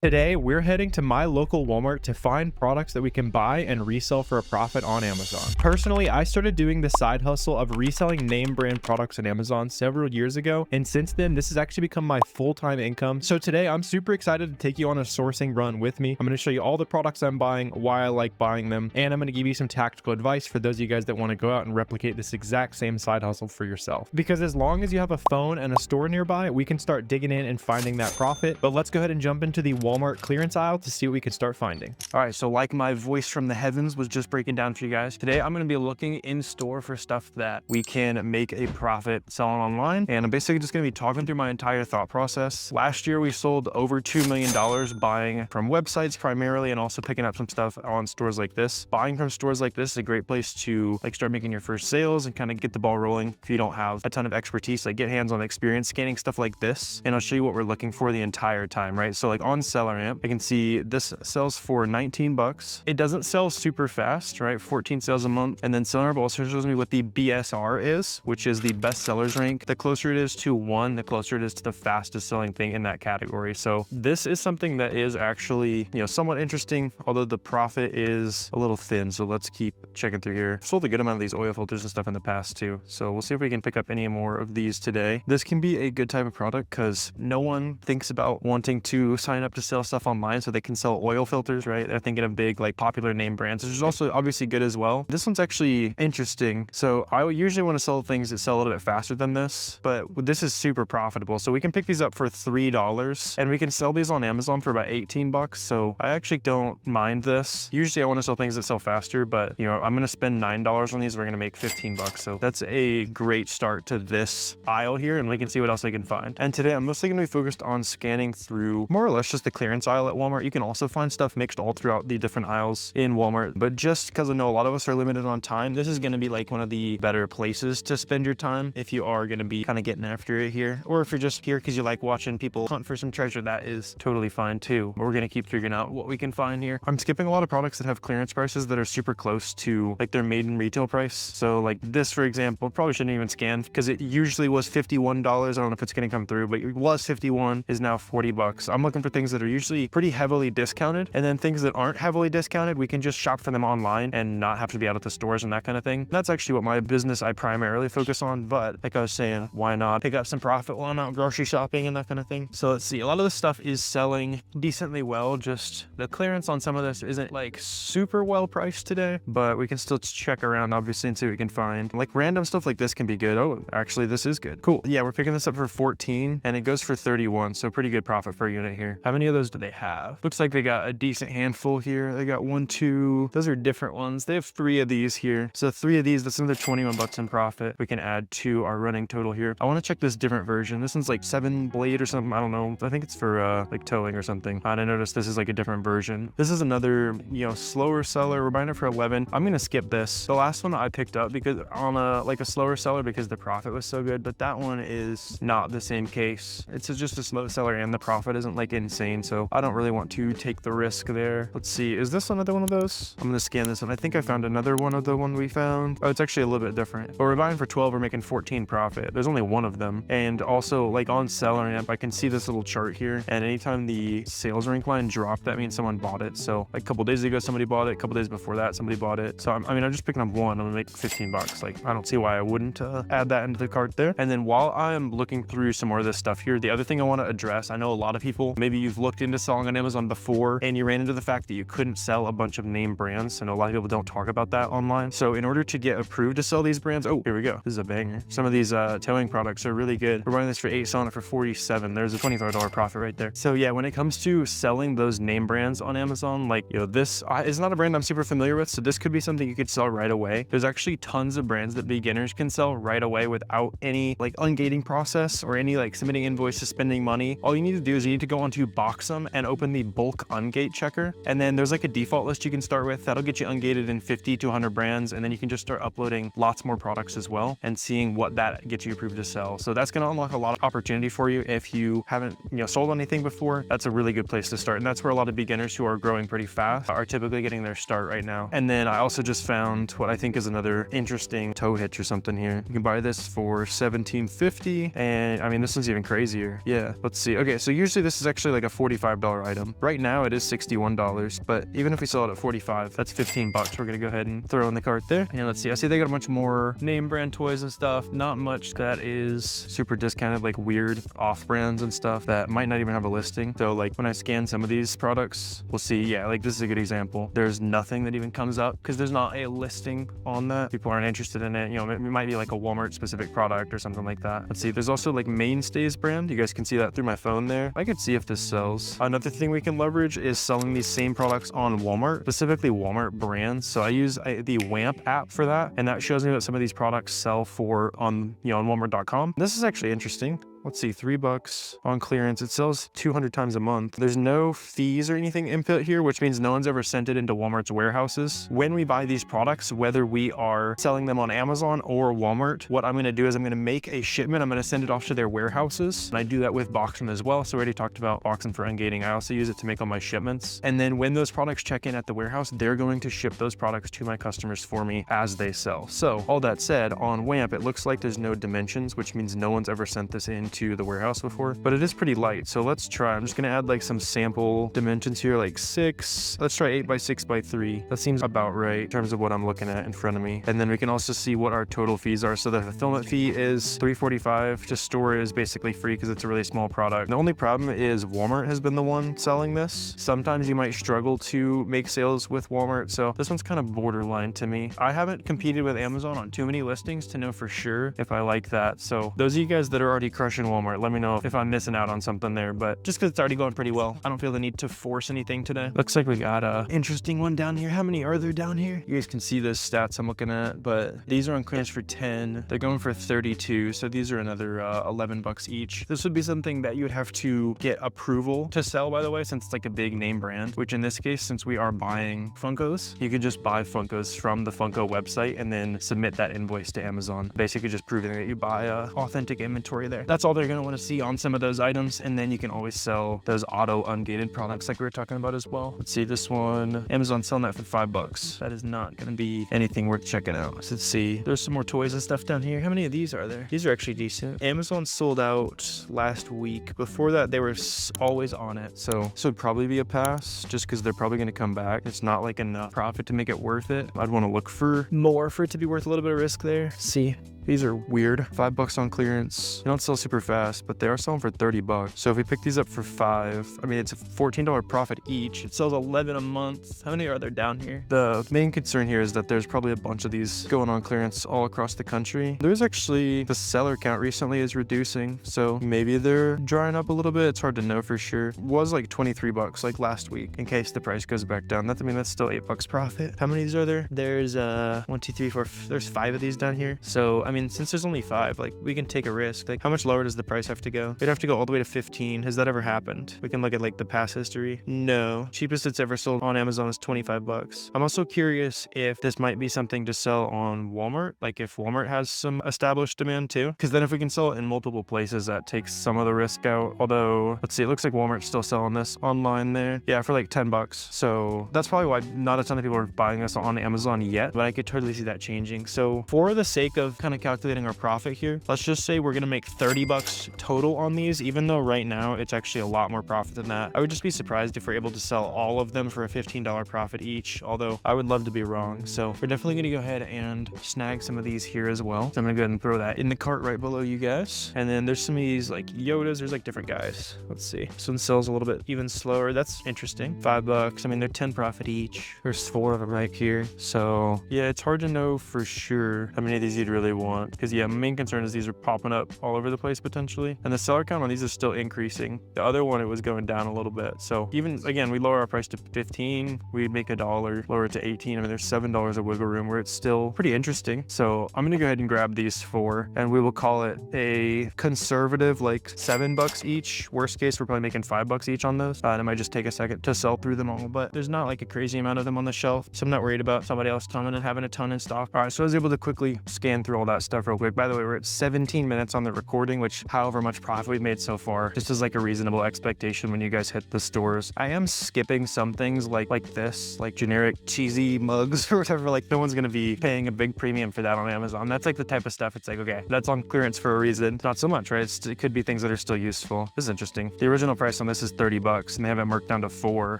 Today, we're heading to my local Walmart to find products that we can buy and resell for a profit on Amazon. Personally, I started doing the side hustle of reselling name brand products on Amazon several years ago, and since then, this has actually become my full-time income. So today, I'm super excited to take you on a sourcing run with me. I'm going to show you all the products I'm buying, why I like buying them, and I'm going to give you some tactical advice for those of you guys that want to go out and replicate this exact same side hustle for yourself. Because as long as you have a phone and a store nearby, we can start digging in and finding that profit. But let's go ahead and jump into the Walmart clearance aisle to see what we can start finding. All right, so like my voice from the heavens was just breaking down for you guys, today I'm going to be looking in store for stuff that we can make a profit selling online. And I'm basically just going to be talking through my entire thought process. Last year, we sold over $2 million buying from websites primarily, and also picking up some stuff on stores like this. Buying from stores like this is a great place to start making your first sales and kind of get the ball rolling if you don't have a ton of expertise, get hands-on experience scanning stuff like this. And I'll show you what we're looking for the entire time, right? So on SellerAmp, I can see this sells for 19 bucks. It doesn't sell super fast, right? 14 sales a month. And then SellerAmp also shows me what the BSR is, which is the best sellers rank. The closer it is to 1, the closer it is to the fastest selling thing in that category. So this is something that is actually, somewhat interesting, although the profit is a little thin. So let's keep checking through here. I've sold a good amount of these oil filters and stuff in the past too. So we'll see if we can pick up any more of these today. This can be a good type of product because no one thinks about wanting to sign up to sell stuff online so they can sell oil filters, right? They're thinking of big, popular name brands, which is also obviously good as well. This one's actually interesting. So I usually want to sell things that sell a little bit faster than this, but this is super profitable. So we can pick these up for $3 and we can sell these on Amazon for about 18 bucks. So I actually don't mind this. Usually I want to sell things that sell faster, but I'm going to spend $9 on these. We're going to make 15 bucks. So that's a great start to this aisle here, and we can see what else I can find. And today I'm mostly going to be focused on scanning through more or less just the clearance aisle at Walmart. You can also find stuff mixed all throughout the different aisles in Walmart, but just because I know a lot of us are limited on time, this is going to be one of the better places to spend your time if you are going to be kind of getting after it here, or if you're just here because you like watching people hunt for some treasure, that is totally fine too. But we're going to keep figuring out what we can find here. I'm skipping a lot of products that have clearance prices that are super close to their maiden retail price. So this, for example, probably shouldn't even scan because it usually was $51. I don't know if it's going to come through, but it was 51, is now 40 bucks. I'm looking for things that are usually pretty heavily discounted, and then things that aren't heavily discounted, we can just shop for them online and not have to be out at the stores and that kind of thing. That's actually what my business I primarily focus on, but like I was saying, why not pick up some profit while I'm out grocery shopping and that kind of thing. So let's see, a lot of this stuff is selling decently well. Just the clearance on some of this isn't super well priced today, but we can still check around obviously and see what we can find. Random stuff like this can be good. Oh, actually this is good. Cool. Yeah, we're picking this up for 14 and it goes for 31. So pretty good profit per unit here. How many of those do they have? Looks like they got a decent handful here. They got 1, 2, those are different ones. They have 3 of these here. So 3 of these, that's another 21 bucks in profit. We can add to our running total here. I want to check this different version. This one's 7 blade or something. I don't know. I think it's for towing or something. And I noticed this is a different version. This is another, slower seller. We're buying it for 11. I'm going to skip this. The last one I picked up because on a slower seller because the profit was so good, but that one is not the same case. It's just a slow seller and the profit isn't insane. So I don't really want to take the risk there. Let's see. Is this another one of those? I'm going to scan this one. I think I found another one of the one we found. Oh, it's actually a little bit different. But we're buying for 12. We're making 14 profit. There's only one of them. And also on SellerAmp, I can see this little chart here. And anytime the sales rank line dropped, that means someone bought it. So a couple days ago, somebody bought it. A couple days before that, somebody bought it. So I'm just picking up one. I'm going to make 15 bucks. I don't see why I wouldn't add that into the cart there. And then while I'm looking through some more of this stuff here, the other thing I want to address, I know a lot of people, maybe you've looked into selling on Amazon before and you ran into the fact that you couldn't sell a bunch of name brands. I know a lot of people don't talk about that online. So in order to get approved to sell these brands, oh, here we go. This is a banger. Some of these towing products are really good. We're buying this for 8, selling it for 47. There's a $25 profit right there. So yeah, when it comes to selling those name brands on Amazon, this is not a brand I'm super familiar with. So this could be something you could sell right away. There's actually tons of brands that beginners can sell right away without any ungating process or any submitting invoices, spending money. All you need to do is you need to go onto Boxem and open the bulk ungate checker. And then there's a default list you can start with. That'll get you ungated in 50 to 100 brands. And then you can just start uploading lots more products as well and seeing what that gets you approved to sell. So that's going to unlock a lot of opportunity for you. If you haven't, sold anything before, that's a really good place to start. And that's where a lot of beginners who are growing pretty fast are typically getting their start right now. And then I also just found what I think is another interesting tow hitch or something here. You can buy this for $17.50. And I mean, this one's even crazier. Yeah, let's see. Okay, so usually this is actually a $45 item. Right now it is $61, but even if we sell it at 45, that's 15 bucks. We're gonna go ahead and throw in the cart there. And let's see, I see they got a bunch more name brand toys and stuff. Not much that is super discounted, like weird off brands and stuff that might not even have a listing. So like when I scan some of these products, we'll see, yeah, like this is a good example. There's nothing that even comes up because there's not a listing on that. People aren't interested in it. You know, it might be like a Walmart specific product or something like that. Let's see, there's also like Mainstays brand. You guys can see that through my phone there. I could see if this sells. Another thing we can leverage is selling these same products on Walmart, specifically Walmart brands. So I use the WAMP app for that, and that shows me what some of these products sell for on Walmart.com. This is actually interesting. Let's see, $3 on clearance. It sells 200 times a month. There's no fees or anything input here, which means no one's ever sent it into Walmart's warehouses. When we buy these products, whether we are selling them on Amazon or Walmart, what I'm gonna do is I'm gonna make a shipment. I'm gonna send it off to their warehouses. And I do that with Boxem as well. So we already talked about Boxem for ungating. I also use it to make all my shipments. And then when those products check in at the warehouse, they're going to ship those products to my customers for me as they sell. So all that said, on WAMP, it looks like there's no dimensions, which means no one's ever sent this into the warehouse before, but it is pretty light. So let's try. I'm just gonna add like some sample dimensions here, like 6. Let's try 8 by 6 by 3. That seems about right in terms of what I'm looking at in front of me. And then we can also see what our total fees are. So the fulfillment fee is $3.45. To store is basically free because it's a really small product. The only problem is Walmart has been the one selling this. Sometimes you might struggle to make sales with Walmart, so this one's kind of borderline to me. I haven't competed with Amazon on too many listings to know for sure if I like that. So those of you guys that are already crushing Walmart, let me know if I'm missing out on something there, but just because it's already going pretty well, I don't feel the need to force anything today. Looks like we got a interesting one down here. How many are there down here? You guys can see the stats I'm looking at, but these are on clearance for 10. They're going for 32, so these are another 11 bucks each. This would be something that you would have to get approval to sell, by the way, since it's like a big name brand, which in this case, since we are buying Funkos, you could just buy Funkos from the Funko website and then submit that invoice to Amazon, basically just proving that you buy authentic inventory there. That's all they're going to want to see on some of those items, and then you can always sell those auto ungated products like we were talking about as well. Let's see, this one, Amazon selling that for $5. That is not going to be anything worth checking out. So let's see, there's some more toys and stuff down here. How many of these are there? These are actually decent. Amazon sold out last week. Before that, they were always on it, so this would probably be a pass just because they're probably going to come back. It's not like enough profit to make it worth it. I'd want to look for more for it to be worth a little bit of risk there. See, these are weird. $5 on clearance. They don't sell super fast, but they are selling for 30 bucks. So if we pick these up for 5, I mean, it's a $14 profit each. It sells 11 a month. How many are there down here? The main concern here is that there's probably a bunch of these going on clearance all across the country. There's actually, the seller count recently is reducing, so maybe they're drying up a little bit. It's hard to know for sure. It was like 23 bucks like last week in case the price goes back down. That, I mean, that's still 8 bucks profit. How many of these are there? There's 1, 2, 3, 4, there's 5 of these down here. So, I mean, since there's only 5, like we can take a risk. Like how much lower does the price have to go? It'd have to go all the way to 15. Has that ever happened? We can look at like the past history. No. Cheapest it's ever sold on Amazon is 25 bucks. I'm also curious if this might be something to sell on Walmart. Like if Walmart has some established demand too. Because then if we can sell it in multiple places, that takes some of the risk out. Although, let's see, it looks like Walmart's still selling this online there. Yeah, for like 10 bucks. So that's probably why not a ton of people are buying this on Amazon yet, but I could totally see that changing. So for the sake of kind of calculating our profit here, let's just say we're gonna make 30 bucks total on these, even though right now it's actually a lot more profit than that. I would just be surprised if we're able to sell all of them for a $15 profit each, although I would love to be wrong. So we're definitely gonna go ahead and snag some of these here as well. So I'm gonna go ahead and throw that in the cart right below you guys. And then there's some of these like Yodas, there's like different guys. Let's see, this one sells a little bit even slower. That's interesting. 5 bucks. I mean, they're 10 profit each. There's 4 of them right here. So yeah, it's hard to know for sure how many of these you'd really want, because yeah, my main concern is these are popping up all over the place potentially, and the seller count on these is still increasing. The other one, it was going down a little bit. So even again, we lower our price to 15, we'd make $1, lower it to 18. I mean, there's $7 of wiggle room where it's still pretty interesting. So I'm gonna go ahead and grab these 4, and we will call it a conservative like 7 bucks each. Worst case, we're probably making 5 bucks each on those. And it might just take a second to sell through them all, but there's not like a crazy amount of them on the shelf, so I'm not worried about somebody else coming and having a ton in stock. All right, so I was able to quickly scan through all that that stuff real quick. By the way, we're at 17 minutes on the recording, which however much profit we've made so far, just as like a reasonable expectation when you guys hit the stores. I am skipping some things like this, like generic cheesy mugs or whatever. Like no one's gonna be paying a big premium for that on Amazon. That's like the type of stuff it's like, okay, that's on clearance for a reason. Not so much, right? It could be things that are still useful. This is interesting. The original price on this is 30 bucks and they have it marked down to 4.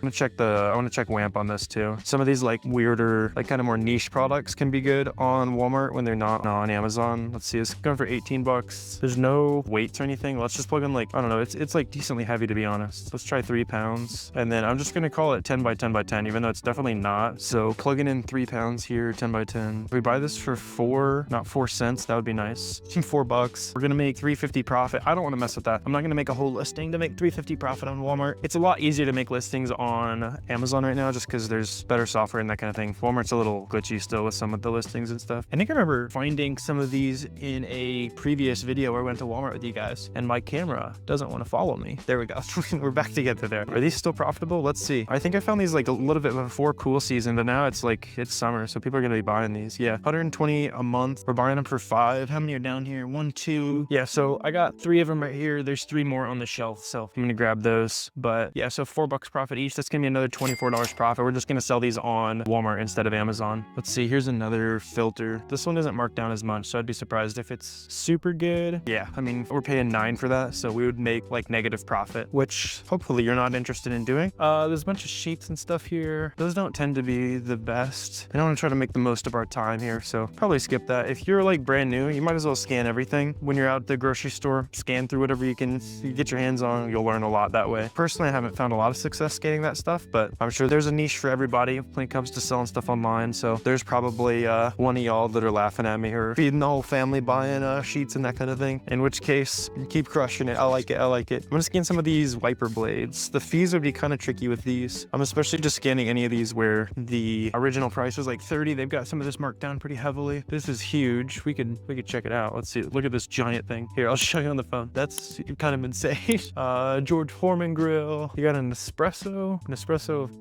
I want to check WAMP on this too. Some of these like weirder, like kind of more niche products can be good on Walmart when they're not on Amazon. Let's see, it's going for 18 bucks. There's no weights or anything. Let's just plug in like, I don't know, it's like decently heavy to be honest. Let's try 3 pounds. And then I'm just going to call it 10 by 10 by 10, even though it's definitely not. So plugging in 3 pounds here, 10 by 10. If we buy this for 4 cents, that would be nice. 4 bucks. We're going to make $3.50 profit. I don't want to mess with that. I'm not going to make a whole listing to make $3.50 profit on Walmart. It's a lot easier to make listings on Amazon right now just because there's better software and that kind of thing. Walmart's a little glitchy still with some of the listings and stuff. I think I remember finding some of these in a previous video where I went to Walmart with you guys and my camera doesn't want to follow me. There we go. We're back together there. Are these still profitable? Let's see. I think I found these like a little bit before cool season, but now it's summer, so people are going to be buying these. Yeah, 120 a month. We're buying them for 5. How many are down here? 1, 2. Yeah, so I got 3 of them right here. There's 3 more on the shelf, so I'm going to grab those. But yeah, so 4 bucks profit each. That's going to be another $24 profit. We're just going to sell these on Walmart instead of Amazon. Let's see. Here's another filter. This one isn't marked down as much, so I'd be surprised if it's super good. Yeah, I mean, we're paying 9 for that, so we would make like negative profit, which hopefully you're not interested in doing. There's a bunch of sheets and stuff here. Those don't tend to be the best. I don't want to try to make the most of our time here, so probably skip that. If you're like brand new, you might as well scan everything. When you're out at the grocery store, scan through whatever you get your hands on. You'll learn a lot that way. Personally, I haven't found a lot of success scanning that stuff, but I'm sure there's a niche for everybody when it comes to selling stuff online. So there's probably one of y'all that are laughing at me or feeding the whole family buying sheets and that kind of thing. In which case, keep crushing it. I like it. I like it. I'm gonna scan some of these wiper blades. The fees would be kind of tricky with these. I'm especially just scanning any of these where the original price was like 30. They've got some of this marked down pretty heavily. This is huge. We could check it out. Let's see. Look at this giant thing. Here, I'll show you on the phone. That's kind of insane. George Foreman grill. You got an espresso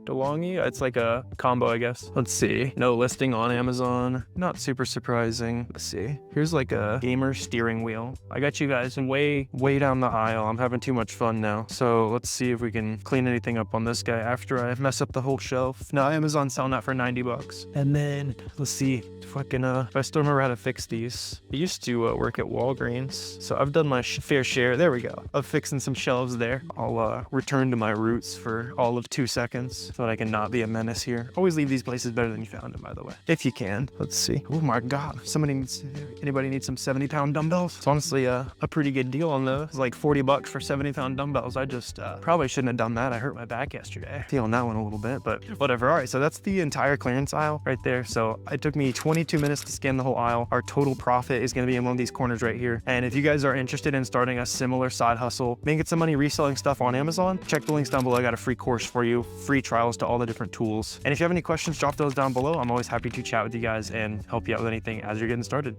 DeLonghi. It's like a combo, I guess. Let's see. No listing on Amazon. Not super surprising. Let's see. Here's like a gamer steering wheel. I got you guys in way down the aisle. I'm having too much fun now. So let's see if we can clean anything up on this guy after I mess up the whole shelf. Now Amazon's selling that for 90 bucks. And then let's see if I still remember how to fix these. I used to work at Walgreens, so I've done my fair share. There we go. Of fixing some shelves there. I'll return to my roots for all of 2 seconds so that I can not be a menace here. Always leave these places better than you found them, by the way, if you can. Let's see. Oh my God. Anybody need some 70-pound dumbbells? It's honestly a pretty good deal on those. It's like 40 bucks for 70-pound dumbbells. I just probably shouldn't have done that. I hurt my back yesterday. Feeling that one a little bit, but whatever. All right, so that's the entire clearance aisle right there. So it took me 22 minutes to scan the whole aisle. Our total profit is going to be in one of these corners right here. And if you guys are interested in starting a similar side hustle, making some money reselling stuff on Amazon, check the links down below. I got a free course for you, free trials to all the different tools. And if you have any questions, drop those down below. I'm always happy to chat with you guys and help you out with anything as you're getting started.